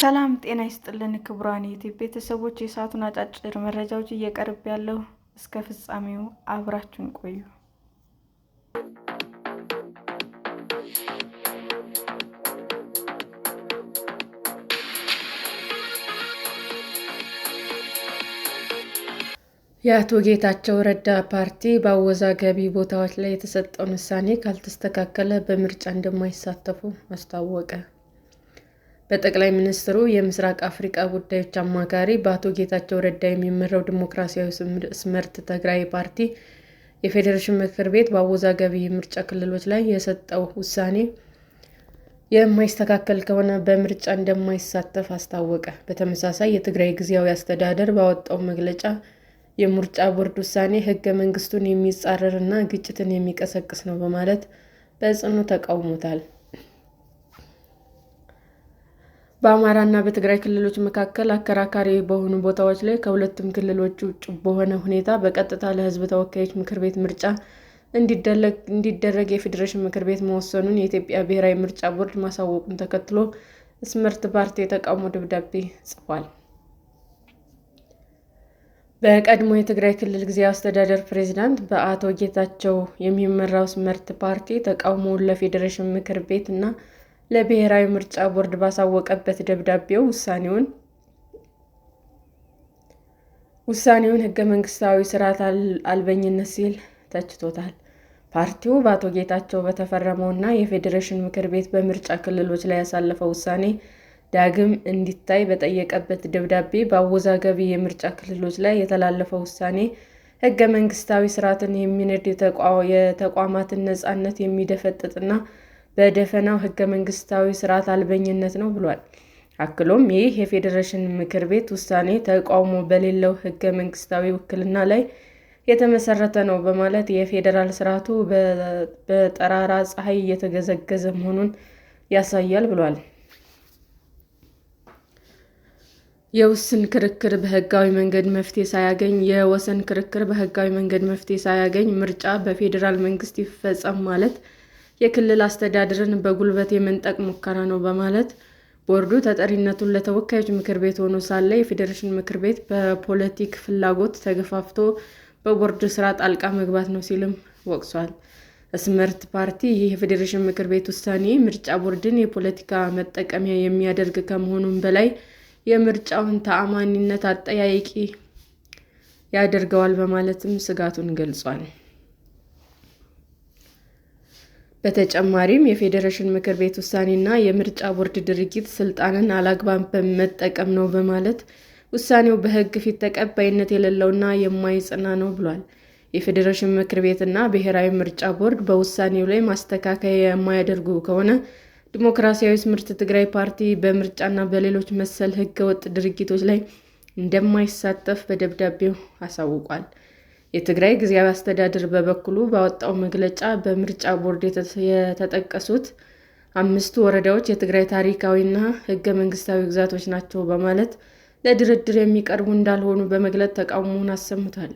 ሰላም ጤና ይስጥልን ክቡራን የዩቲዩብ ቤተሰቦች፣ የሰዓቱን አጫጭር መረጃዎች እየቀርብ ያለው እስከ ፍጻሜው አብራችሁን ቆዩ። የአቶ ጌታቸው ረዳ ፓርቲ በአወዛጋቢ ቦታዎች ላይ የተሰጠውን ውሳኔ ካልተስተካከለ በምርጫ እንደማይሳተፉ አስታወቀ። በጠቅላይ ሚኒስትሩ የምስራቅ አፍሪካ ጉዳዮች አማካሪ በአቶ ጌታቸው ረዳ የሚመራው ዲሞክራሲያዊ ስምረት ትግራይ ፓርቲ የፌዴሬሽን ምክር ቤት በአወዛጋቢ የምርጫ ክልሎች ላይ የሰጠው ውሳኔ የማይስተካከል ከሆነ በምርጫ እንደማይሳተፍ አስታወቀ። በተመሳሳይ የትግራይ ጊዜያዊ አስተዳደር ባወጣው መግለጫ የምርጫ ቦርድ ውሳኔ ሕገ መንግስቱን የሚጻረር እና ግጭትን የሚቀሰቅስ ነው በማለት በጽኑ ተቃውሞታል። በአማራ እና በትግራይ ክልሎች መካከል አከራካሪ በሆኑ ቦታዎች ላይ ከሁለቱም ክልሎች ውጭ በሆነ ሁኔታ በቀጥታ ለሕዝብ ተወካዮች ምክር ቤት ምርጫ እንዲደረግ የፌዴሬሽን ምክር ቤት መወሰኑን የኢትዮጵያ ብሔራዊ ምርጫ ቦርድ ማሳወቁን ተከትሎ ስምረት ፓርቲ የተቃውሞ ደብዳቤ ጽፏል። በቀድሞ የትግራይ ክልል ጊዜያዊ አስተዳደር ፕሬዝዳንት በአቶ ጌታቸው የሚመራው ስምረት ፓርቲ ተቃውሞውን ለፌዴሬሽን ምክር ቤት እና ለብሔራዊ ምርጫ ቦርድ ባሳወቀበት ደብዳቤው ውሳኔውን ሕገ መንግስታዊ ስርዓት አልበኝነት ሲል ተችቶታል። ፓርቲው በአቶ ጌታቸው በተፈረመው እና የፌዴሬሽን ምክር ቤት በምርጫ ክልሎች ላይ ያሳለፈው ውሳኔ ዳግም እንዲታይ በጠየቀበት ደብዳቤ በአወዛጋቢ የምርጫ ክልሎች ላይ የተላለፈው ውሳኔ ሕገ መንግስታዊ ስርዓትን የሚንድ የተቋማትን ነፃነት የሚደፈጥጥና በደፈናው ሕገ መንግስታዊ ስርዓት አልበኝነት ነው ብሏል። አክሎም ይህ የፌዴሬሽን ምክር ቤት ውሳኔ ተቃውሞ በሌለው ሕገ መንግስታዊ ውክልና ላይ የተመሰረተ ነው በማለት የፌዴራል ስርዓቱ በጠራራ ፀሐይ እየተገዘገዘ መሆኑን ያሳያል ብሏል። የወሰን ክርክር በህጋዊ መንገድ መፍትሄ ሳያገኝ ምርጫ በፌዴራል መንግስት ይፈጸም ማለት የክልል አስተዳደርን በጉልበት የመንጠቅ ሙከራ ነው በማለት ቦርዱ ተጠሪነቱን ለተወካዮች ምክር ቤት ሆኖ ሳለ የፌዴሬሽን ምክር ቤት በፖለቲክ ፍላጎት ተገፋፍቶ በቦርዱ ስራ ጣልቃ መግባት ነው ሲልም ወቅሷል። ስምረት ፓርቲ ይህ የፌዴሬሽን ምክር ቤት ውሳኔ ምርጫ ቦርድን የፖለቲካ መጠቀሚያ የሚያደርግ ከመሆኑም በላይ የምርጫውን ተአማኒነት አጠያያቂ ያደርገዋል በማለትም ስጋቱን ገልጿል። በተጨማሪም የፌዴሬሽን ምክር ቤት ውሳኔና የምርጫ ቦርድ ድርጊት ስልጣንን አላግባብ በመጠቀም ነው በማለት ውሳኔው በሕግ ፊት ተቀባይነት የሌለውና የማይጸና ነው ብሏል። የፌዴሬሽን ምክር ቤትና ብሔራዊ ምርጫ ቦርድ በውሳኔው ላይ ማስተካከያ የማያደርጉ ከሆነ ዲሞክራሲያዊ ስምረት ትግራይ ፓርቲ በምርጫና በሌሎች መሰል ሕገ-ወጥ ድርጊቶች ላይ እንደማይሳተፍ በደብዳቤው አሳውቋል። የትግራይ ጊዜያዊ አስተዳደር በበኩሉ ባወጣው መግለጫ በምርጫ ቦርድ የተጠቀሱት 5 ወረዳዎች የትግራይ ታሪካዊና ሕገ መንግስታዊ ግዛቶች ናቸው በማለት ለድርድር የሚቀርቡ እንዳልሆኑ በመግለጽ ተቃውሞውን አሰምቷል።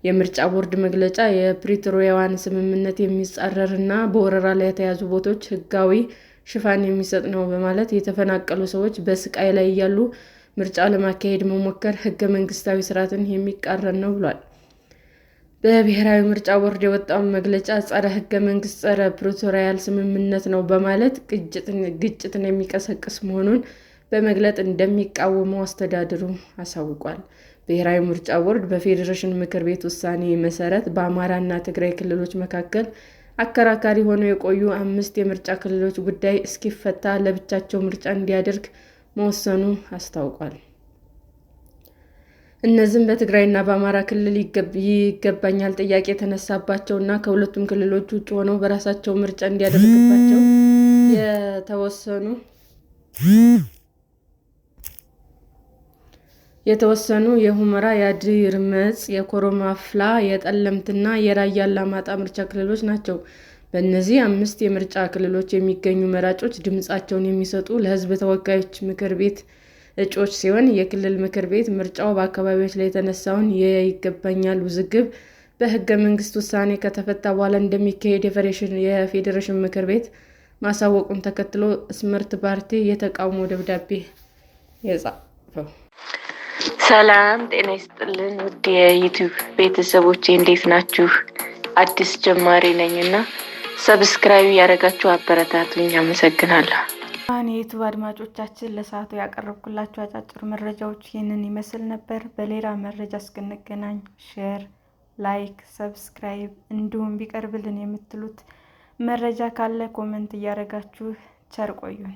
የምርጫ ቦርድ መግለጫ የፕሪቶሪያውን ስምምነት የሚጻረር እና በወረራ ላይ የተያዙ ቦታዎች ሕጋዊ ሽፋን የሚሰጥ ነው በማለት የተፈናቀሉ ሰዎች በስቃይ ላይ እያሉ ምርጫ ለማካሄድ መሞከር ሕገ መንግስታዊ ስርዓትን የሚቃረን ነው ብሏል። በብሔራዊ ምርጫ ቦርድ የወጣው መግለጫ ጸረ ሕገ መንግስት፣ ጸረ ፕሪቶሪያል ስምምነት ነው በማለት ግጭትን የሚቀሰቅስ መሆኑን በመግለጽ እንደሚቃወመው አስተዳደሩ አሳውቋል። ብሔራዊ ምርጫ ቦርድ በፌዴሬሽን ምክር ቤት ውሳኔ መሰረት በአማራ እና ትግራይ ክልሎች መካከል አከራካሪ ሆነው የቆዩ 5 የምርጫ ክልሎች ጉዳይ እስኪፈታ ለብቻቸው ምርጫ እንዲያደርግ መወሰኑ አስታውቋል። እነዚህም በትግራይና በአማራ ክልል ይገባኛል ጥያቄ የተነሳባቸው እና ከሁለቱም ክልሎች ውጭ ሆነው በራሳቸው ምርጫ እንዲያደርግባቸው የተወሰኑ የሁመራ፣ የአዲርመጽ፣ የኮረማፍላ፣ የጠለምትና የራያ አላማጣ ምርጫ ክልሎች ናቸው። በእነዚህ 5 የምርጫ ክልሎች የሚገኙ መራጮች ድምፃቸውን የሚሰጡ ለሕዝብ ተወካዮች ምክር ቤት እጩዎች ሲሆን የክልል ምክር ቤት ምርጫው በአካባቢዎች ላይ የተነሳውን የይገባኛል ውዝግብ በሕገ መንግስት ውሳኔ ከተፈታ በኋላ እንደሚካሄድ የፌዴሬሽን ምክር ቤት ማሳወቁን ተከትሎ ስምረት ፓርቲ የተቃውሞ ደብዳቤ የጻፈው። ሰላም ጤና ይስጥልን ውድ የዩቲዩብ ቤተሰቦቼ እንዴት ናችሁ? አዲስ ጀማሪ ነኝና ሰብስክራይብ ያደረጋችሁ አበረታቱኝ። አመሰግናለሁ። የዩቲዩብ አድማጮቻችን ለሰዓቱ ያቀረብኩላችሁ አጫጭር መረጃዎች ይህንን ይመስል ነበር። በሌላ መረጃ እስክንገናኝ ሼር፣ ላይክ፣ ሰብስክራይብ እንዲሁም ቢቀርብልን የምትሉት መረጃ ካለ ኮመንት እያደረጋችሁ ቸር ቆዩን።